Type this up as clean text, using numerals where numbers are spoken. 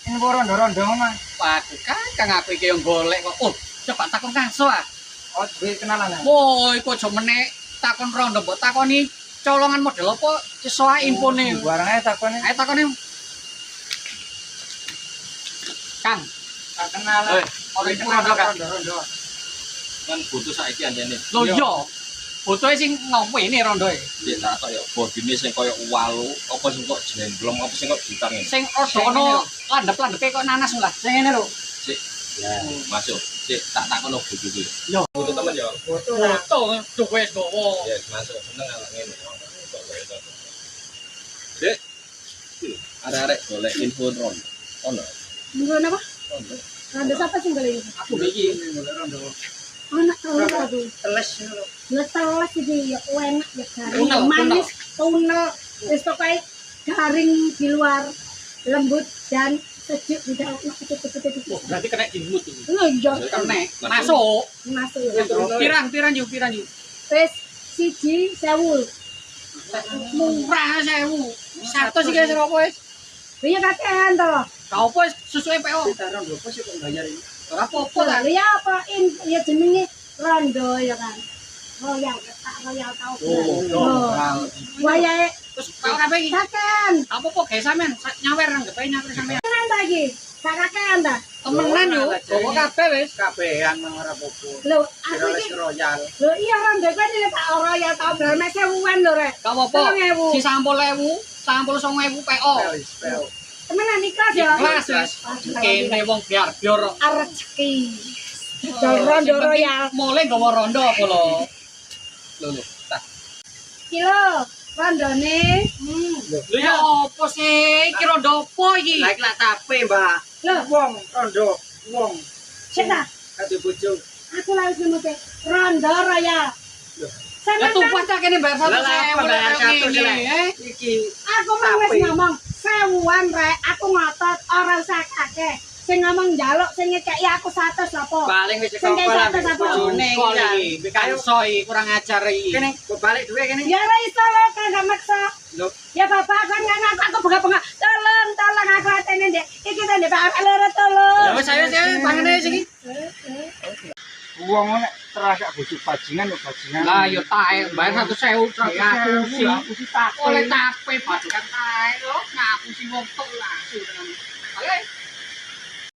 Info rondo-rondo Mas. Waduh, Kang aku iki yo golek kok. Oh, coba takon Kangso ah. Oh, duwe kenalan ya. Woi, kok aja meneh takon rondo mbok takoni colongan model apa iso ae infone. Barang ae takone. Ayo takoni. Kang, Tak kenalan. ono info rondo Kang. Rondo-rondo. Kan butuh saiki anjene. Lho iya. Fotoe sing ngopo ini rondoe. Ya tak tok ya bodine sing koyo walu, apa sing kok jemblong, apa sing kok bintang ini. Sing rada ono landhep-landhepe kok nanas lah. Sing ngene lho. Sik. Ya, masuk. Sik tak takono bojoku. Yo, Butuh temen ya. Foto lah. foto duh wis gowo. Ya, masuk. Seneng ala ngene. Dek. Arek-arek golek info ron. Ono. Minggu apa? Ono. Ada siapa sih golek itu? Aku iki Rondo. Anak orang tuh. Teles lho. Ngetelas iki ya enak ya garing. Tunel, Manis, tunel. Wis pokoke garing di luar, lembut dan sejuk di dalam. oh, berarti kena dimut iki. Iya, Kena. Masuk. masuk ya. Pirang yuk. Wis siji 1000. Murah 1000. 100 iki sing opo wis? Iya kakean to. Ka opo wis sesuai PO. Kita rondo apa sih kok bayar ini? Ora apa-apa ta. Lah ya apa ya jenenge rondo ya kan. Royal tak royal tau. Oh. Wayahe Terus PO kabeh iki. kakean. Apa gawe sampean nyawer ngepe nyawer sampean. Tenan ta iki? Kakean ta? Temenan yo. Gowo kabeh wis. Kabehan nang ora apa-apa. Lho, aku Kira iki wis royal. lho iya rondo kuwi dene tak royal tau berame 1000-an lho rek. Ka apa? 1000. Si 90.000, 99.000 PO. Pel. Temenan ikhlas ya. Kelas wis. Kene wong biar-biar. Rezeki. Rondo royal. Mulai gawa rondo apa lho? Lho. Kilo rondone. Lho ya apa sih? Iki rondo apa iki? Lah iki lak tape, Mbak. Lho, Wong rondo, wong. sik ta? Kate bojo. Aku lagi semute rondo royal. Lah tumpah cah kene bayar 100.000 Lah apa bayar 100 ini, lek? Iki Aku mau wis ngomong 1000-an rek. Aku ngotot ora usah kakek. Sing ngomong njaluk sing ngekeki aku 100 apa? paling wis Sing kok lah. kayak 100 apa? Bojone Kok iki. iki kanso iki kurang ajar iki. Kene, kok balik duwe kene. Ya ora iso lho kagak maksa. Lho, Ya bapak kan aku bengak-bengak. Tolong aku atene Ndek. Iki ta Ndek Pak loro tolong. Ya wis ayo pangene iki. wong nek terasa bojo bajingan yo bajingan. Lah yo tae bayar 100.000 truk ngapusi. Aku sih tak Oleh tape padukan tae lho, ngapusi wong tok lah. Ayo.